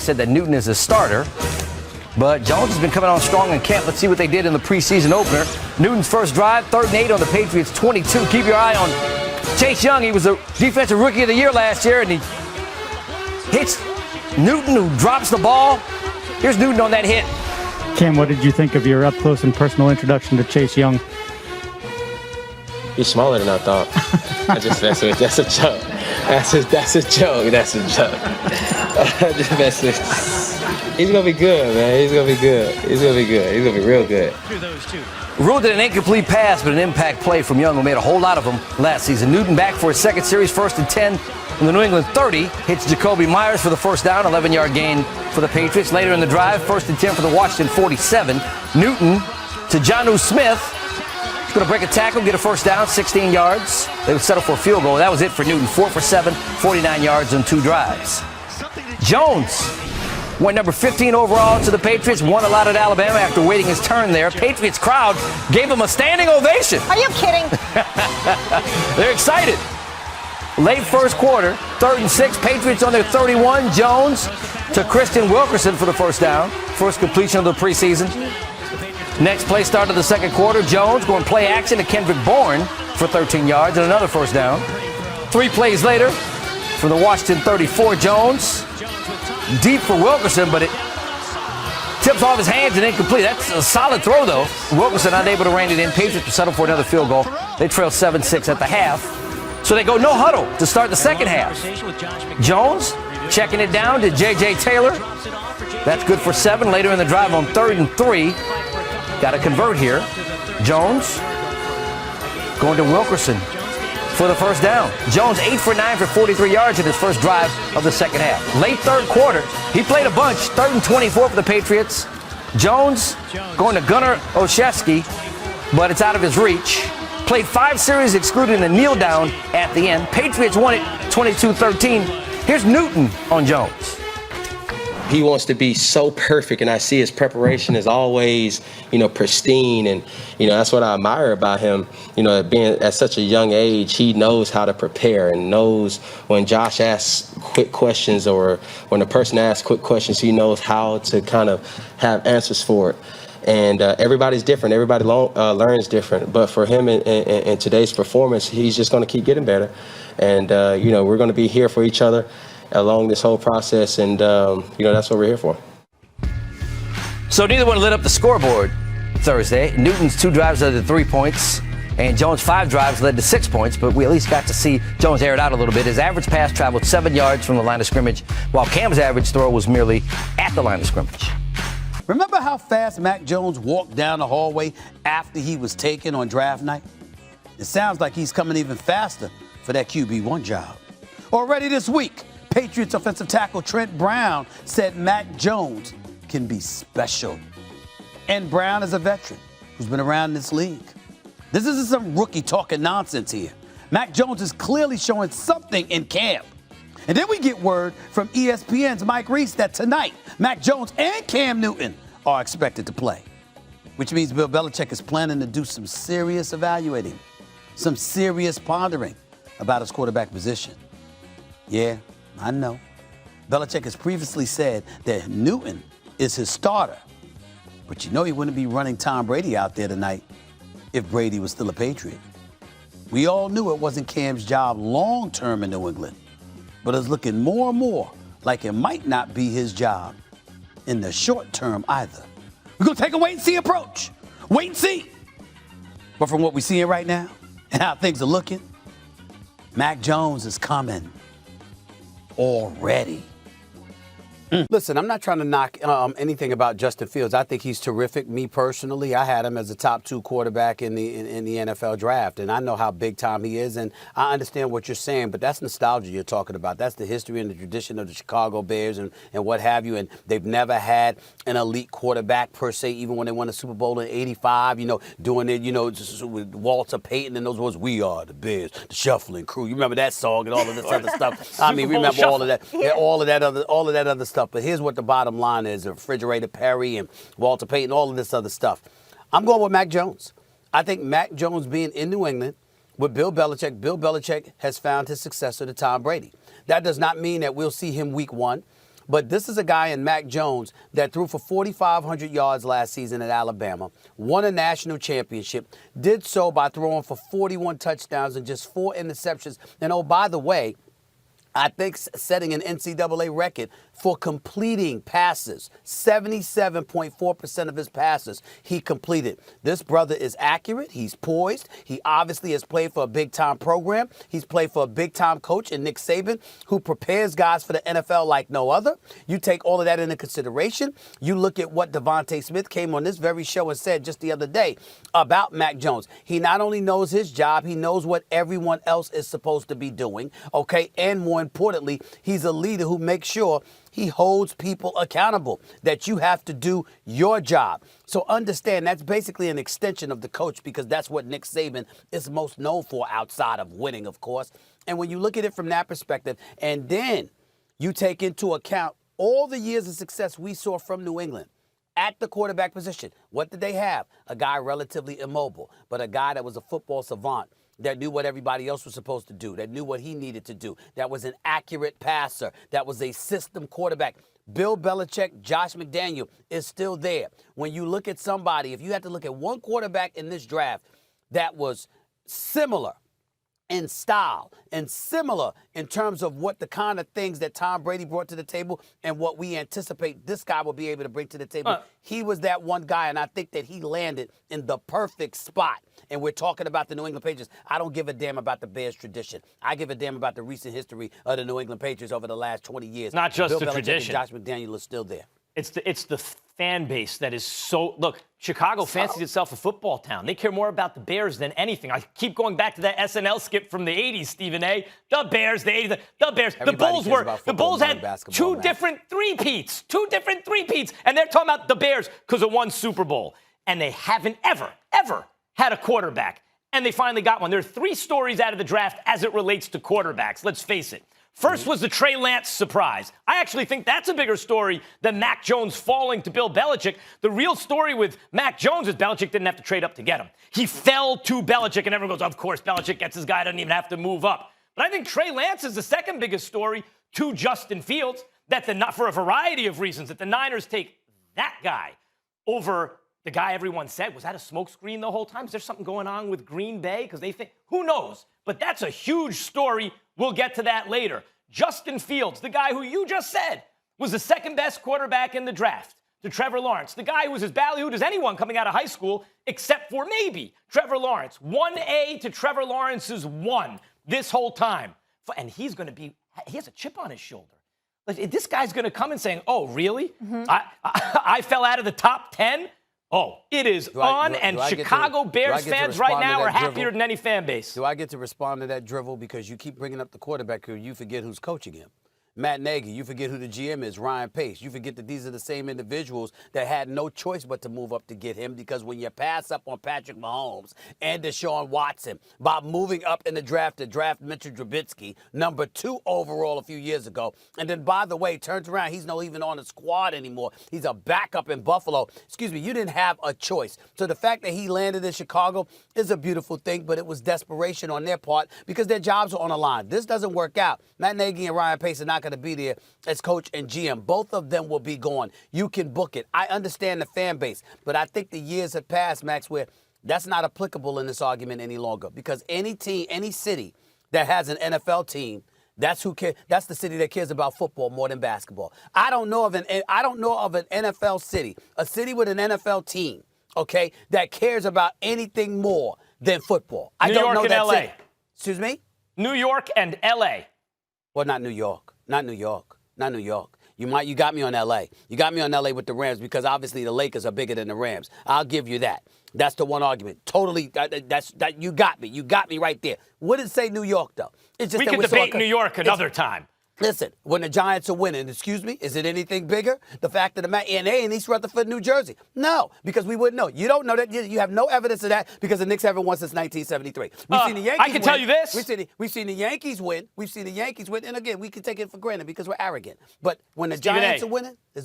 said that Newton is a starter. But Jones has been coming on strong in camp. Let's see what they did in the preseason opener. Newton's first drive, 3rd and 8 on the Patriots 22. Keep your eye on Chase Young. He was a defensive rookie of the year last year, and he hits Newton, who drops the ball. Here's Newton on that hit. Cam, what did you think of your up-close and personal introduction to Chase Young? He's smaller than I thought. That's a joke. That's a joke. That's a joke. He's gonna be good, man. He's gonna be good. He's gonna be real good. Ruled it an incomplete pass, but an impact play from Young, who made a whole lot of them last season. Newton back for his second series, 1st and 10 from the New England 30. Hits Jacoby Myers for the first down, 11-yard gain for the Patriots. Later in the drive, 1st and 10 for the Washington 47. Newton to Jonnu Smith. He's going to break a tackle, get a first down, 16 yards. They would settle for a field goal. That was it for Newton. 4 for 7, 49 yards on 2 drives. Jones went number 15 overall to the Patriots, won a lot at Alabama after waiting his turn there. Patriots crowd gave him a standing ovation. Are you kidding? They're excited. Late first quarter, 3rd and 6, Patriots on their 31. Jones to Christian Wilkerson for the first down. First completion of the preseason. Next play, start of the second quarter. Jones going play action to Kendrick Bourne for 13 yards and another first down. 3 plays later, from the Washington 34, Jones deep for Wilkerson, but it tips off his hands and incomplete. That's a solid throw, though. Wilkerson unable to rein it in. Patriots will settle for another field goal. They trail 7-6 at the half. So they go no huddle to start the second half. Jones checking it down to J.J. Taylor. That's good for 7. Later in the drive on 3rd and 3. Got to convert here. Jones going to Wilkerson for the first down. Jones 8 for 9 for 43 yards in his first drive of the second half. Late third quarter, he played a bunch. 3rd and 24 for the Patriots. Jones going to Gunnar Olszewski, but it's out of his reach. Played 5 series, excluding the kneel down at the end. Patriots won it 22-13. Here's Newton on Jones. He wants to be so perfect, and I see his preparation is always, pristine, and, that's what I admire about him. Being at such a young age, he knows how to prepare and knows when Josh asks quick questions or when a person asks quick questions, he knows how to kind of have answers for it. And everybody's different. Everybody learns different. But for him in today's performance, he's just going to keep getting better. And, we're going to be here for each other along this whole process, and that's what we're here for. So neither one lit up the scoreboard Thursday. Newton's 2 drives led to 3 points, and Jones' 5 drives led to 6 points, but we at least got to see Jones air it out a little bit. His average pass traveled 7 yards from the line of scrimmage, while Cam's average throw was merely at the line of scrimmage. Remember how fast Mac Jones walked down the hallway after he was taken on draft night? It sounds like he's coming even faster for that QB1 job. Already this week, Patriots offensive tackle Trent Brown said Mac Jones can be special. And Brown is a veteran who's been around this league. This isn't some rookie talking nonsense here. Mac Jones is clearly showing something in camp. And then we get word from ESPN's Mike Reese that tonight, Mac Jones and Cam Newton are expected to play, which means Bill Belichick is planning to do some serious evaluating, some serious pondering about his quarterback position. Yeah, I know. Belichick has previously said that Newton is his starter. But he wouldn't be running Tom Brady out there tonight if Brady was still a Patriot. We all knew it wasn't Cam's job long-term in New England. But it's looking more and more like it might not be his job in the short term either. We're going to take a wait-and-see approach. Wait and see. But from what we're seeing right now and how things are looking, Mac Jones is coming. Already. Listen, I'm not trying to knock anything about Justin Fields. I think he's terrific. Me personally, I had him as a top 2 quarterback in the NFL draft, and I know how big time he is, and I understand what you're saying, but that's nostalgia you're talking about. That's the history and the tradition of the Chicago Bears and what have you, and they've never had an elite quarterback per se, even when they won the Super Bowl in '85, doing it, just with Walter Payton and those words, "We are the Bears, the shuffling crew." You remember that song and all of this other stuff. I mean, remember all of that, all of that other stuff. But here's what the bottom line is: Refrigerator Perry and Walter Payton, all of this other stuff. I'm going with Mac Jones. I think Mac Jones being in New England with Bill Belichick has found his successor to Tom Brady. That does not mean that we'll see him week 1. But this is a guy in Mac Jones that threw for 4,500 yards last season at Alabama, won a national championship, did so by throwing for 41 touchdowns and just 4 interceptions. And oh, by the way, I think setting an NCAA record for completing passes. 77.4% of his passes he completed. This brother is accurate. He's poised. He obviously has played for a big-time program. He's played for a big-time coach in Nick Saban, who prepares guys for the NFL like no other. You take all of that into consideration. You look at what Devontae Smith came on this very show and said just the other day about Mac Jones. He not only knows his job, he knows what everyone else is supposed to be doing, okay? And more importantly, he's a leader who makes sure he holds people accountable, that you have to do your job. So understand that's basically an extension of the coach, because that's what Nick Saban is most known for outside of winning, of course. And when you look at it from that perspective, and then you take into account all the years of success we saw from New England at the quarterback position, what did they have? A guy relatively immobile, but a guy that was a football savant, that knew what everybody else was supposed to do, that knew what he needed to do, that was an accurate passer, that was a system quarterback. Bill Belichick, Josh McDaniel is still there. When you look at somebody, if you had to look at one quarterback in this draft that was similar in style and similar in terms of what the kind of things that Tom Brady brought to the table and what we anticipate this guy will be able to bring to the table, he was that one guy, and I think that he landed in the perfect spot. And we're talking about the New England Patriots. I don't give a damn about the Bears tradition. I give a damn about the recent history of the New England Patriots over the last 20 years. Not just Bill the Belichick tradition. and Josh McDaniel is still there. It's the fan base that is so – look, Chicago fancies itself a football town. They care more about the Bears than anything. I keep going back to that SNL skip from the 80s, Stephen A. The Bears, the 80s, the Bears. The Bulls had two different three-peats, and they're talking about the Bears because of one Super Bowl. And they haven't ever had a quarterback. And they finally got one. There are 3 stories out of the draft as it relates to quarterbacks. Let's face it. First was the Trey Lance surprise. I actually think that's a bigger story than Mac Jones falling to Bill Belichick. The real story with Mac Jones is Belichick didn't have to trade up to get him. He fell to Belichick, and everyone goes, of course, Belichick gets his guy, doesn't even have to move up. But I think Trey Lance is the second biggest story to Justin Fields, for a variety of reasons, that the Niners take that guy over the guy everyone said. Was that a smokescreen the whole time? Is there something going on with Green Bay? Because they think, who knows? But that's a huge story. We'll get to that later. Justin Fields, the guy who you just said was the second best quarterback in the draft to Trevor Lawrence, the guy who was as ballyhooed as anyone coming out of high school, except for maybe Trevor Lawrence. 1A to Trevor Lawrence's 1 this whole time. And he has a chip on his shoulder. Like, this guy's going to come and saying, oh, really? I fell out of the top 10? Oh, it is on, and Chicago Bears fans right now are happier than any fan base. Do I get to respond to that drivel? Because you keep bringing up the quarterback here, you forget who's coaching him. Matt Nagy, you forget who the GM is, Ryan Pace. You forget that these are the same individuals that had no choice but to move up to get him, because when you pass up on Patrick Mahomes and Deshaun Watson by moving up in the draft to draft Mitchell Trubisky, number 2 overall a few years ago, and then, by the way, turns around, he's not even on the squad anymore. He's a backup in Buffalo. Excuse me, you didn't have a choice. So the fact that he landed in Chicago is a beautiful thing, but it was desperation on their part because their jobs are on the line. This doesn't work out. Matt Nagy and Ryan Pace are not going to be there as coach and GM. Both of them will be gone. You can book it. I understand the fan base, but I think the years have passed, Max, where that's not applicable in this argument any longer, because any team, any city that has an NFL team, that's the city that cares about football more than basketball. I don't know of an NFL city, a city with an NFL team, okay, that cares about anything more than football. I don't know that city. Excuse me? New York and L.A. Well, not New York. Not New York. Not New York. You got me on L.A. You got me on L.A. with the Rams because obviously the Lakers are bigger than the Rams. I'll give you that. That's the one argument. Totally. You got me. You got me right there. What did it say New York, though? It's just we can debate New York another time. Listen, when the Giants are winning, excuse me, is it anything bigger? The fact of the matter, and they in East Rutherford, New Jersey. No, because we wouldn't know. You don't know that. You have no evidence of that because the Knicks haven't won since 1973. We've seen the Yankees I can tell you this. We've seen the Yankees win. We've seen the Yankees win. And again, we can take it for granted because we're arrogant. But when the Giants are winning, it's